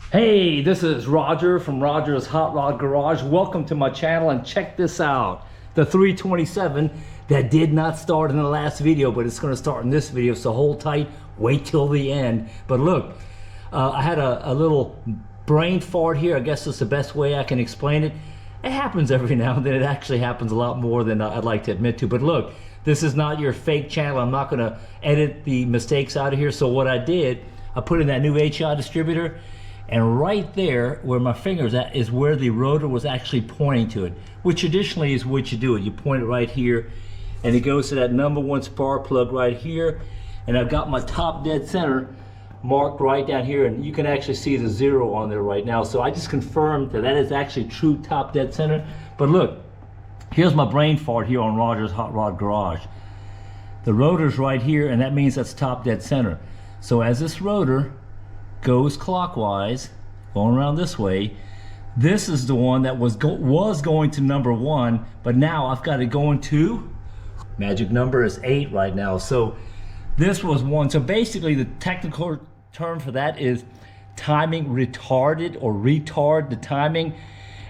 Hey, this is Roger from Roger's Hot Rod Garage. Welcome to my channel and check this out. The 327 that did not start in the last video, but it's going to start in this video, so hold tight, wait till the end. But look, I had a little brain fart here. I guess that's the best way I can explain it. It happens every now and then. It actually happens a lot more than I'd like to admit to. But look, this is not your fake channel. I'm not going to edit the mistakes out of here. So what I did, I put in that new HI distributor, and right there where my finger's at is where the rotor was actually pointing to it, which traditionally is what you do. You point it right here and it goes to that #1 spark plug right here. And I've got my top dead center marked right down here, and you can actually see the 0 on there right now. So I just confirmed that that is actually true top dead center. But look, here's my brain fart here on Roger's Hot Rod Garage. The rotor's right here, and that means that's top dead center. So as this rotor goes clockwise, going around this way, this is the one that was going to #1, but now I've got it going to, magic number is 8 right now. So this was 1. So basically the technical term for that is timing retarded, or retard the timing.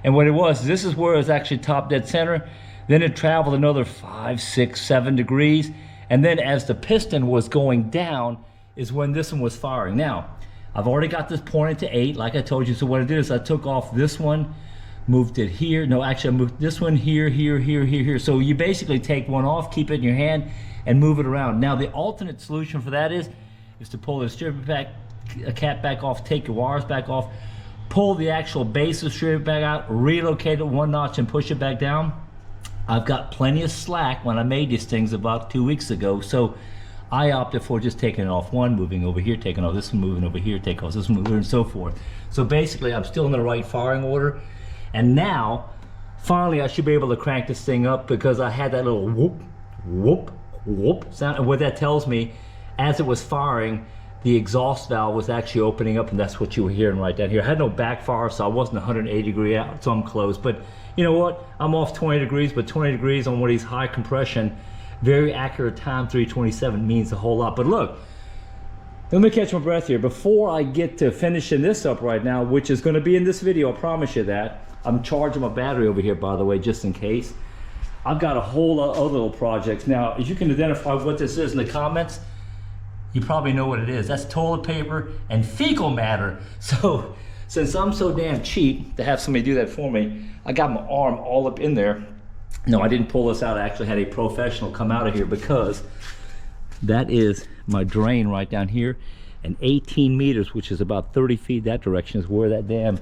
And what it was, this is where it's actually top dead center. Then it traveled another 5, 6, 7 degrees. And then as the piston was going down is when this one was firing. Now, I've already got this pointed to 8, like I told you. So what I did is I took off this one, moved it here. No, actually I moved this one here, here, here, here, here. So you basically take one off, keep it in your hand, and move it around. Now the alternate solution for that is to pull the distributor cap back off, take your wires back off, pull the actual base distributor back out, relocate it 1 notch and push it back down. I've got plenty of slack when I made these things about 2 weeks ago. So I opted for just taking it off one, moving over here, taking off this one, moving over here, take off this one, moving, and so forth. So basically, I'm still in the right firing order. And now, finally, I should be able to crank this thing up, because I had that little whoop, whoop, whoop sound. And what that tells me, as it was firing, the exhaust valve was actually opening up, and that's what you were hearing right down here. I had no backfire, so I wasn't 180 degree out, so I'm close. But you know what? I'm off 20 degrees, but 20 degrees on one of these high compression, very accurate time 327 means a whole lot. But look, let me catch my breath here before I get to finishing this up right now, which is going to be in this video, I promise you that. I'm charging my battery over here, by the way, just in case. I've got a whole lot of other little projects. Now, as you can identify what this is in the comments, you probably know what it is. That's toilet paper and fecal matter. So since I'm so damn cheap to have somebody do that for me, I got my arm all up in there. No, I didn't pull this out. I actually had a professional come out of here, because that is my drain right down here. And 18 meters, which is about 30 feet that direction, is where that damn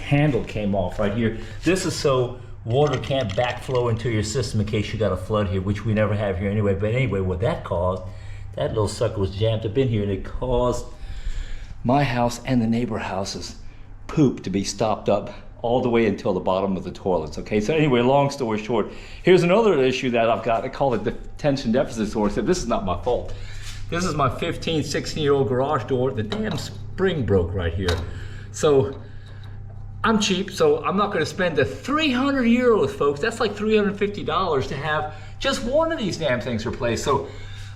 handle came off right here. This is so water can't backflow into your system in case you got a flood here, which we never have here anyway. But anyway, what that caused, that little sucker was jammed up in here, and it caused my house and the neighbor house's poop to be stopped up all the way until the bottom of the toilets. Okay, so anyway, long story short, here's another issue that I've got. I call it the attention deficit disorder. So this is not my fault. This is my 15, 16-year-old garage door. The damn spring broke right here. So I'm cheap, so I'm not going to spend the 300 euros, folks. That's like $350 to have just one of these damn things replaced. So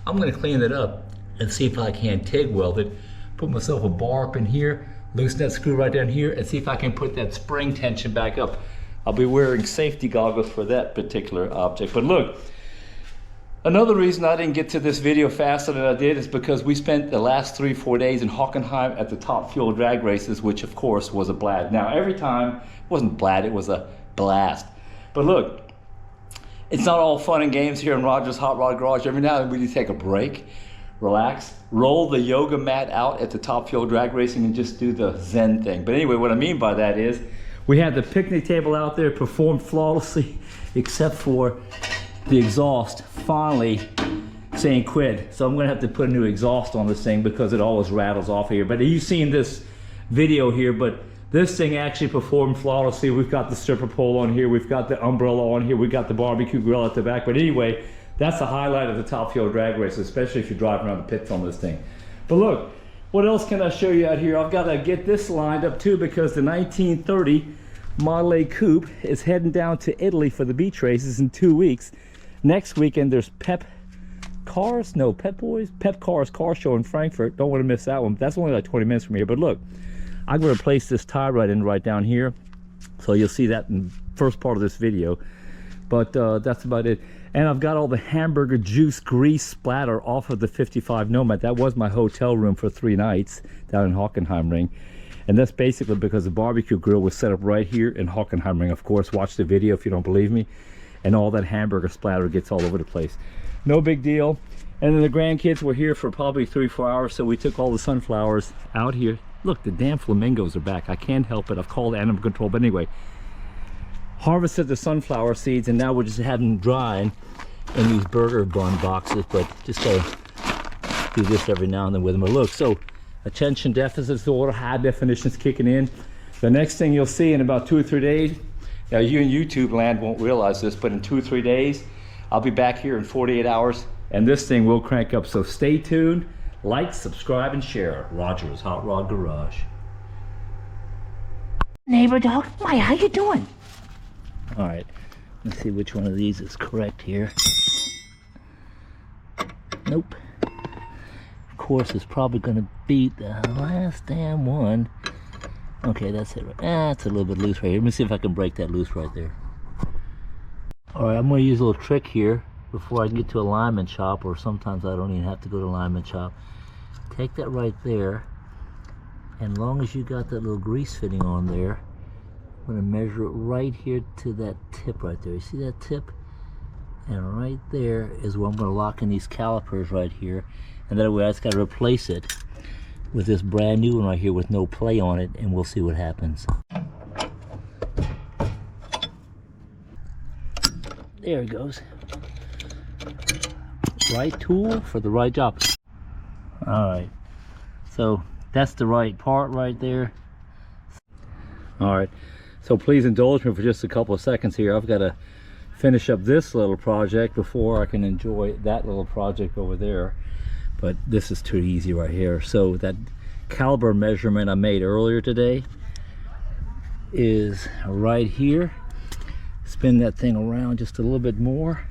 I'm going to clean it up and see if I can TIG weld it, put myself a bar up in here, loosen that screw right down here, and see if I can put that spring tension back up. I'll be wearing safety goggles for that particular object. But look, another reason I didn't get to this video faster than I did is because we spent the last 3-4 days in Hockenheim at the Top Fuel drag races, which of course was a blast. Now every time, it wasn't blast, it was a blast. But look, it's not all fun and games here in Roger's Hot Rod Garage. Every now and then we need to take a break, relax, roll the yoga mat out at the Top Fuel drag racing, and just do the Zen thing. But anyway, what I mean by that is we had the picnic table out there, performed flawlessly, except for the exhaust finally saying quit. So I'm gonna have to put a new exhaust on this thing, because it always rattles off here. But you've seen this video here, but this thing actually performed flawlessly. We've got the stripper pole on here, we've got the umbrella on here, we've got the barbecue grill at the back. But anyway, that's the highlight of the Top Fuel drag race, especially if you're driving around the pits on this thing. But look, what else can I show you out here? I've got to get this lined up too, because the 1930 Model A Coupe is heading down to Italy for the beach races in 2 weeks. Next weekend there's Pep Cars car show in Frankfurt. Don't want to miss that one. That's only like 20 minutes from here. But look, I'm going to place this tie rod in right down here, so you'll see that in the first part of this video. But that's about it. And I've got all the hamburger juice grease splatter off of the 55 Nomad. That was my hotel room for 3 nights down in Hockenheimring. And that's basically because the barbecue grill was set up right here in Hockenheimring. Of course, watch the video if you don't believe me. And all that hamburger splatter gets all over the place. No big deal. And then the grandkids were here for probably 3-4 hours, so we took all the sunflowers out here. Look, the damn flamingos are back. I can't help it. I've called animal control, but anyway. Harvested the sunflower seeds, and now we're just having them dry in these burger bun boxes, but just gotta do this every now and then with them. But look, so attention deficit disorder, high definition's kicking in. The next thing you'll see in about 2 or 3 days, now you in YouTube land won't realize this, but in 2 or 3 days, I'll be back here in 48 hours, and this thing will crank up. So stay tuned, like, subscribe, and share. Roger's Hot Rod Garage. Neighbor dog, hi, how you doing? All right, let's see which one of these is correct here. Nope. Of course, it's probably gonna beat the last damn one. Okay, that's it. That's a little bit loose right here. Let me see if I can break that loose right there. All right, I'm gonna use a little trick here before I can get to a alignment shop, or sometimes I don't even have to go to alignment shop. Take that right there, and as long as you got that little grease fitting on there, I'm going to measure it right here to that tip right there. You see that tip? And right there is where I'm going to lock in these calipers right here. And that way I just got to replace it with this brand new one right here with no play on it, and we'll see what happens. There it goes. Right tool for the right job. Alright, so that's the right part right there. Alright. So please indulge me for just a couple of seconds here. I've got to finish up this little project before I can enjoy that little project over there. But this is too easy right here. So that caliber measurement I made earlier today is right here. Spin that thing around just a little bit more.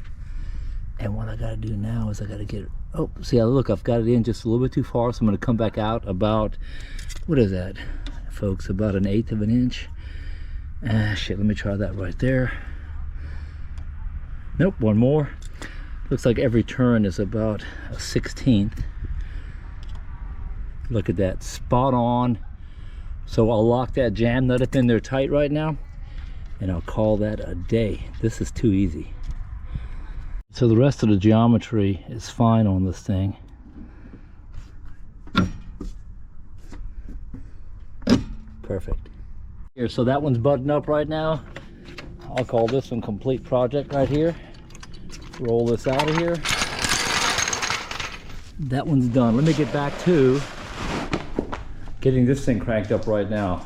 And what I got to do now is I got to get it. Oh, see, look, I've got it in just a little bit too far. So I'm going to come back out about, what is that, folks? About 1/8 of an inch. Shit, let me try that right there. Nope, one more. Looks like every turn is about a 1/16. Look at that, spot on. So I'll lock that jam nut up in there tight right now, and I'll call that a day. This is too easy. So the rest of the geometry is fine on this thing. Perfect. Here, so that one's buttoned up right now. I'll call this one complete project right here. Roll this out of here. That one's done. Let me get back to getting this thing cranked up right now.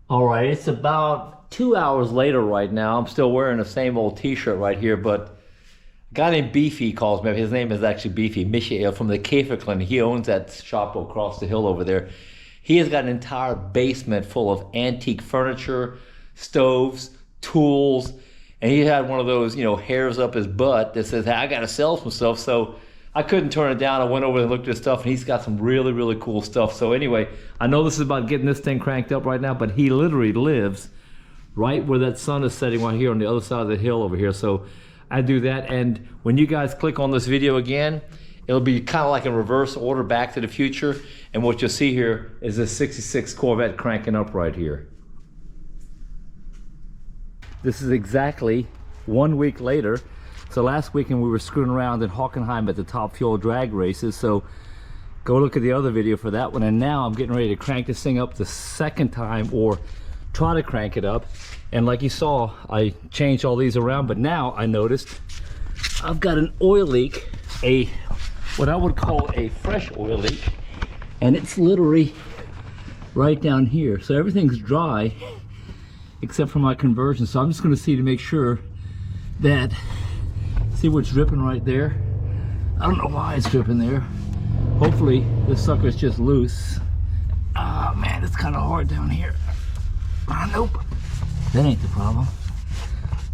All right, it's about 2 hours later right now. I'm still wearing the same old t-shirt right here, but a guy named Beefy calls me. His name is actually Beefy, Michael from the Käferklin. He owns that shop across the hill over there. He has got an entire basement full of antique furniture, stoves, tools, and he had one of those, you know, hairs up his butt that says, hey, I gotta sell some stuff. So I couldn't turn it down. I went over and looked at his stuff, and he's got some really, really cool stuff. So anyway, I know this is about getting this thing cranked up right now, but he literally lives right where that sun is setting right here on the other side of the hill over here. So I do that, and when you guys click on this video again, it'll be kind of like in reverse order, Back to the Future, and what you'll see here is this 66 Corvette cranking up right here. This is exactly 1 week later. So last weekend we were screwing around in Hockenheim at the Top Fuel drag races, so go look at the other video for that one. And now I'm getting ready to crank this thing up the second time, or try to crank it up. And like you saw, I changed all these around, but now I noticed I've got an oil leak, what I would call a fresh oil leak, and it's literally right down here. So everything's dry except for my conversion. So I'm just going to see to make sure that, see what's dripping right there? I don't know why it's dripping there. Hopefully this sucker's just loose. Oh man, it's kind of hard down here. Nope, that ain't the problem.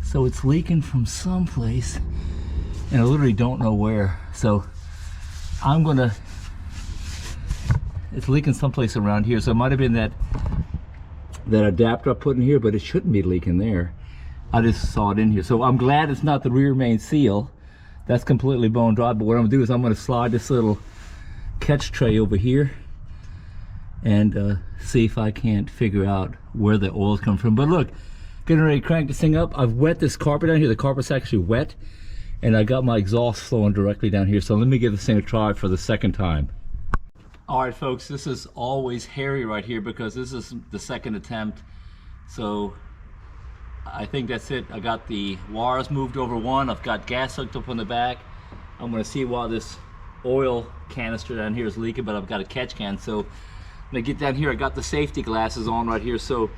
So it's leaking from someplace, and I literally don't know where. So I'm gonna It's leaking someplace around here, so it might have been that adapter I put in here, but it shouldn't be leaking there. I just saw it in here, so I'm glad it's not the rear main seal. That's completely bone dry. But what I'm gonna do is I'm gonna slide this little catch tray over here and see if I can't figure out where the oil's coming from. But look, getting ready to crank this thing up. I've wet this carpet down here. The carpet's actually wet, and I got my exhaust flowing directly down here. So let me give this thing a try for the second time. All right, folks, this is always hairy right here because this is the second attempt. So I think that's it. I got the wires moved over one. I've got gas hooked up on the back. I'm gonna see why this oil canister down here is leaking, but I've got a catch can. So I'm gonna get down here. I got the safety glasses on right here so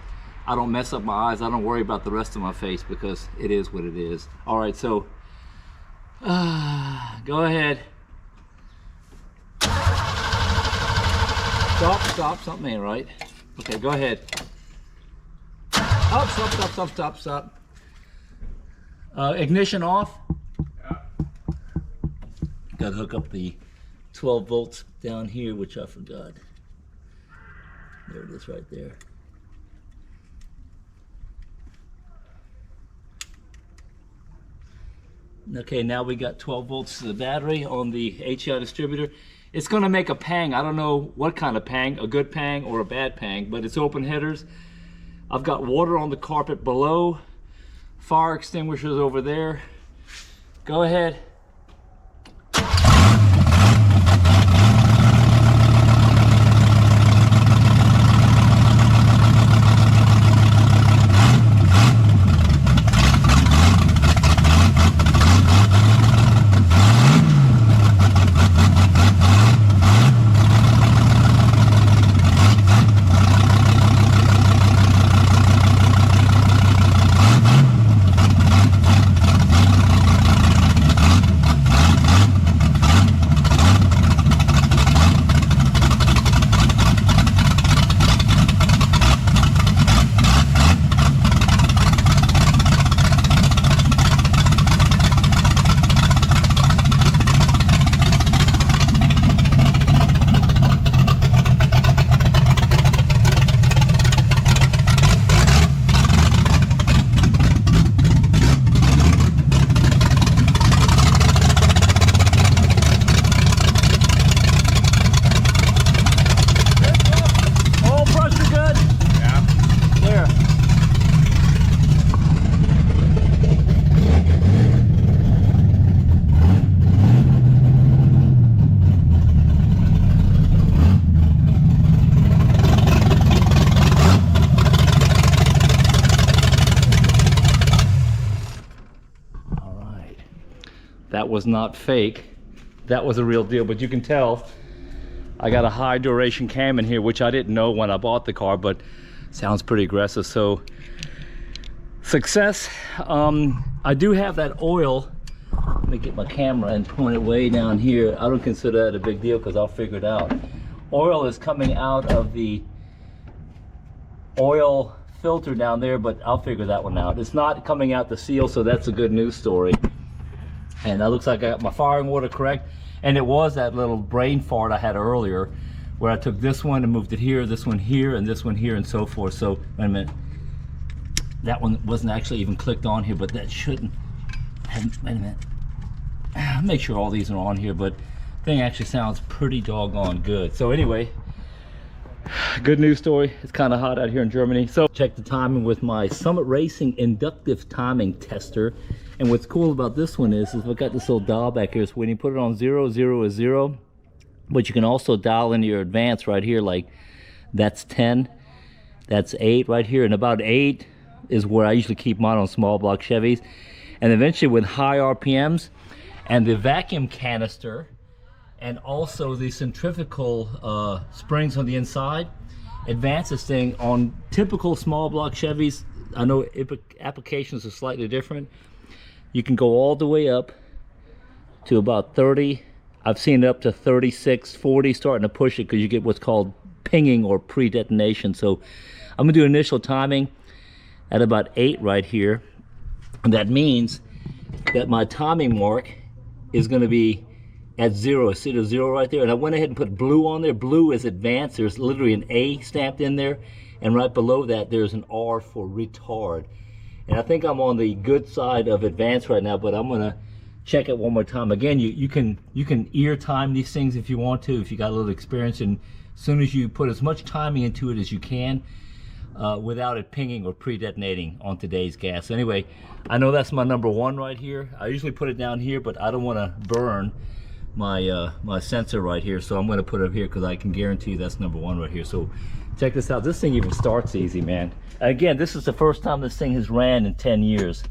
I don't mess up my eyes. I don't worry about the rest of my face because it is what it is. All right, so go ahead. Stop, something ain't right. Okay, go ahead. Oh, stop. Ignition off. Yeah. Got to hook up the 12 volts down here, which I forgot. There it is right there. Okay, now we got 12 volts to the battery on the HEI distributor. It's gonna make a pang. I don't know what kind of pang, a good pang or a bad pang, but it's open headers. I've got water on the carpet below, fire extinguishers over there. Go ahead. That was not fake. That was a real deal, but you can tell I got a high duration cam in here, which I didn't know when I bought the car, but sounds pretty aggressive. So success. I do have that oil. Let me get my camera and point it way down here. I don't consider that a big deal because I'll figure it out. Oil is coming out of the oil filter down there, but I'll figure that one out. It's not coming out the seal, so that's a good news story. And that looks like I got my firing order correct. And it was that little brain fart I had earlier where I took this one and moved it here, this one here, and this one here, and so forth. So, wait a minute. That one wasn't actually even clicked on here, but that shouldn't. Wait a minute. Make sure all these are on here, but the thing actually sounds pretty doggone good. So anyway, good news story. It's kind of hot out here in Germany. So check the timing with my Summit Racing inductive timing tester. And what's cool about this one is I've got this little dial back here. So when you put it on 0, 0 is 0. But you can also dial in your advance right here, like that's 10, that's 8 right here. And about 8 is where I usually keep mine on small block Chevys. And eventually with high RPMs and the vacuum canister and also the centrifugal springs on the inside, advance this thing on typical small block Chevys. I know applications are slightly different. You can go all the way up to about 30. I've seen it up to 36, 40, starting to push it because you get what's called pinging or pre-detonation. So I'm gonna do initial timing at about 8 right here. And that means that my timing mark is gonna be at 0. See the 0 right there? And I went ahead and put blue on there. Blue is advanced. There's literally an A stamped in there. And right below that, there's an R for retard. And I think I'm on the good side of advanced right now, but I'm gonna check it one more time. Again, you can ear time these things if you want to, if you got a little experience. And as soon as you put as much timing into it as you can, without it pinging or pre-detonating on today's gas. Anyway, I know that's my number 1 right here. I usually put it down here, but I don't want to burn my my sensor right here, so I'm going to put it up here because I can guarantee you that's number 1 right here. So check this out. This thing even starts easy, man. Again, this is the first time this thing has ran in 10 years.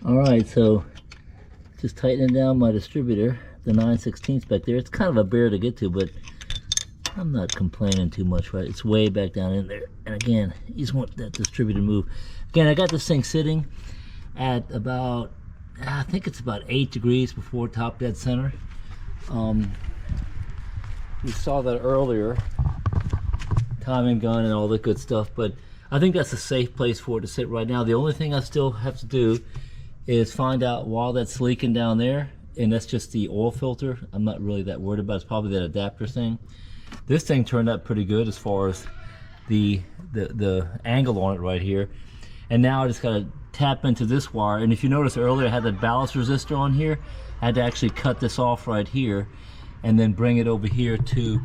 Alright, so just tightening down my distributor, the 9/16 back there. It's kind of a bear to get to, but I'm not complaining too much, right? It's way back down in there. And again, you just want that distributor to move. Again, I got this thing sitting at about, I think it's about 8 degrees before top dead center. We saw that earlier, timing gun and all that good stuff, but I think that's a safe place for it to sit right now. The only thing I still have to do is find out while that's leaking down there, and that's just the oil filter. I'm not really that worried about it. It's probably that adapter thing. This thing turned out pretty good as far as the angle on it right here. And now I just gotta tap into this wire. And if you notice earlier I had that ballast resistor on here. I had to actually cut this off right here and then bring it over here to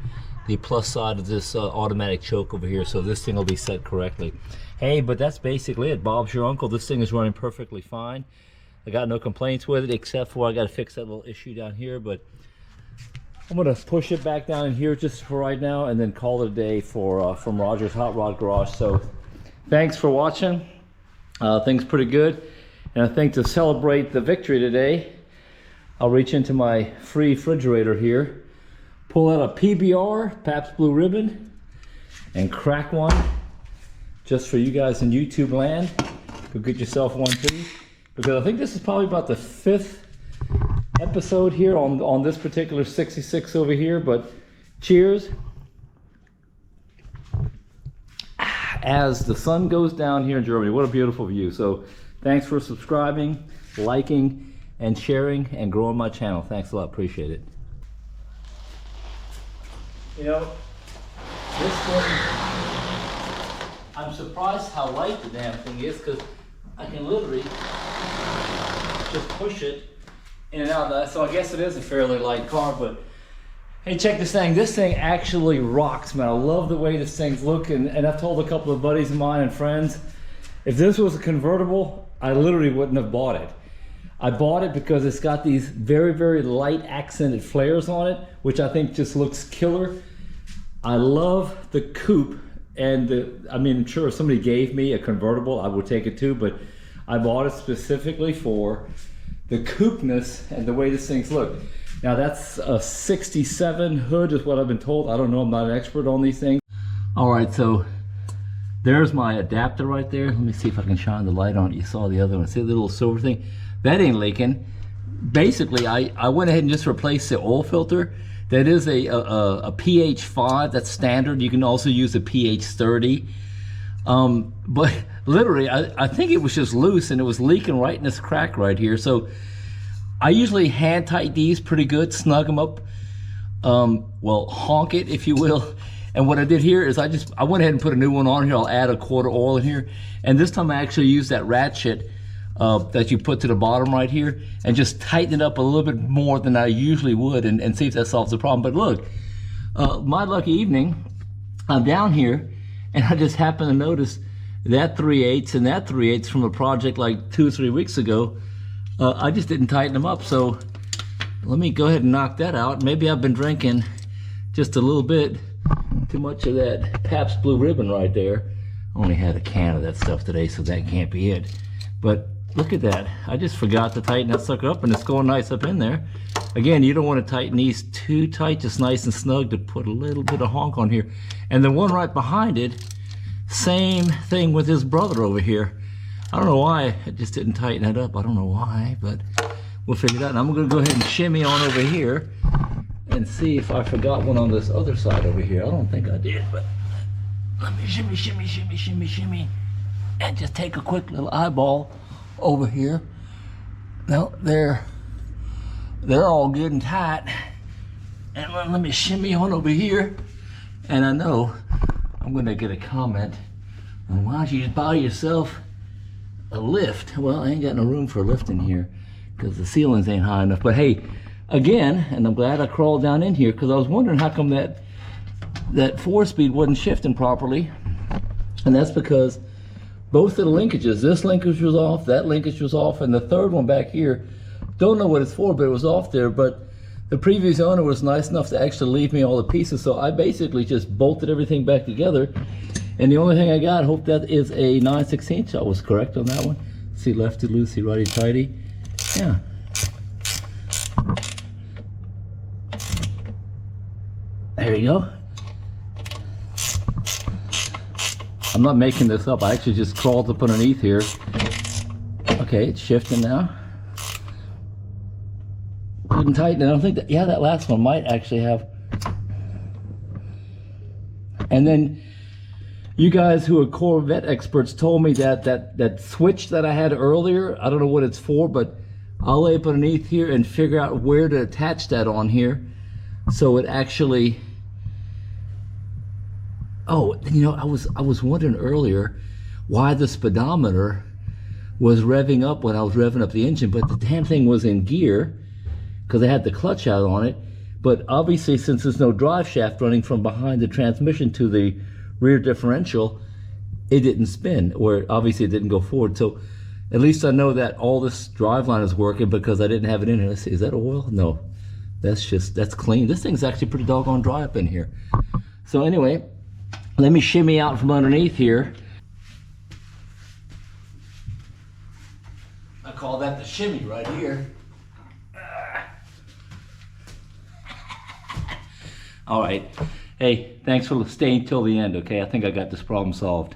the plus side of this automatic choke over here, so this thing will be set correctly. Hey, but that's basically it. Bob's your uncle. This thing is running perfectly fine. I got no complaints with it, except for I got to fix that little issue down here, but I'm gonna push it back down in here just for right now and then call it a day for from Roger's Hot Rod Garage. So thanks for watching. Things pretty good, and I think to celebrate the victory today, I'll reach into my free refrigerator here, pull out a PBR, Pabst Blue Ribbon, and crack one just for you guys in YouTube land. Go get yourself one too, because I think this is probably about the 5th episode here on this particular 66 over here. But cheers as the sun goes down here in Germany. What a beautiful view. So thanks for subscribing, liking, and sharing, and growing my channel. Thanks a lot, appreciate it. You know, this thing, I'm surprised how light the damn thing is, because I can literally just push it in and out. So I guess it is a fairly light car, but hey, check this thing. This thing actually rocks, man. I love the way this thing's looking. And I've told a couple of buddies of mine and friends, if this was a convertible, I literally wouldn't have bought it. I bought it because it's got these very, very light accented flares on it, which I think just looks killer. I love the coupe, and I mean, sure, if somebody gave me a convertible, I would take it too, but I bought it specifically for the coupeness and the way this thing's look. Now that's a 67 hood is what I've been told. I don't know, I'm not an expert on these things. All right, so there's my adapter right there. Let me see if I can shine the light on it. You saw the other one, see the little silver thing? That ain't leaking. Basically, I went ahead and just replaced the oil filter. That is a pH 5, that's standard. You can also use a pH 30. But literally, I think it was just loose and it was leaking right in this crack right here. So I usually hand tight these pretty good, snug them up, well, honk it, if you will. And what I did here is I went ahead and put a new one on here. I'll add a quart of oil in here. And this time I actually used that ratchet that you put to the bottom right here and just tighten it up a little bit more than I usually would and see if that solves the problem. But look, my lucky evening, I'm down here and I just happened to notice that 3/8 and that 3/8 from a project like 2 or 3 weeks ago. I just didn't tighten them up. So let me go ahead and knock that out. Maybe I've been drinking just a little bit too much of that Pabst Blue Ribbon right there. I only had a can of that stuff today, so that can't be it. But look at that. I just forgot to tighten that sucker up and it's going nice up in there. Again, you don't want to tighten these too tight, just nice and snug to put a little bit of honk on here. And the one right behind it, same thing with his brother over here. I don't know why I just didn't tighten it up. I don't know why, but we'll figure it out. And I'm going to go ahead and shimmy on over here and see if I forgot one on this other side over here. I don't think I did, but let me shimmy, shimmy, shimmy, shimmy, shimmy, and just take a quick little eyeball over here. Now they're all good and tight. And let me shimmy on over here. And I know I'm gonna get a comment on why don't you just buy yourself a lift? Well, I ain't got no room for a lift in here because the ceilings ain't high enough. But hey, again, and I'm glad I crawled down in here because I was wondering how come that 4-speed wasn't shifting properly. And that's because both of the linkages, this linkage was off, that linkage was off, and the third one back here, don't know what it's for, but it was off there. But the previous owner was nice enough to actually leave me all the pieces, so I basically just bolted everything back together. And the only thing I got, hope that is a 9/16. I was correct on that one. See, lefty loosey, righty tighty. Yeah. There you go. I'm not making this up. I actually just crawled up underneath here. Okay, it's shifting now. Couldn't tighten it. I don't think that, yeah, that last one might actually have. And then you guys who are Corvette experts told me that switch that I had earlier, I don't know what it's for, but I'll lay up underneath here and figure out where to attach that on here so it actually. Oh, you know, I was wondering earlier why the speedometer was revving up when I was revving up the engine, but the damn thing was in gear because I had the clutch out on it. But obviously, since there's no drive shaft running from behind the transmission to the rear differential, it didn't spin, or obviously it didn't go forward. So at least I know that all this driveline is working because I didn't have it in here. Let's see, is that oil? No, that's clean. This thing's actually pretty doggone dry up in here. So anyway, let me shimmy out from underneath here. I call that the shimmy right here. All right. Hey, thanks for staying till the end, okay? I think I got this problem solved.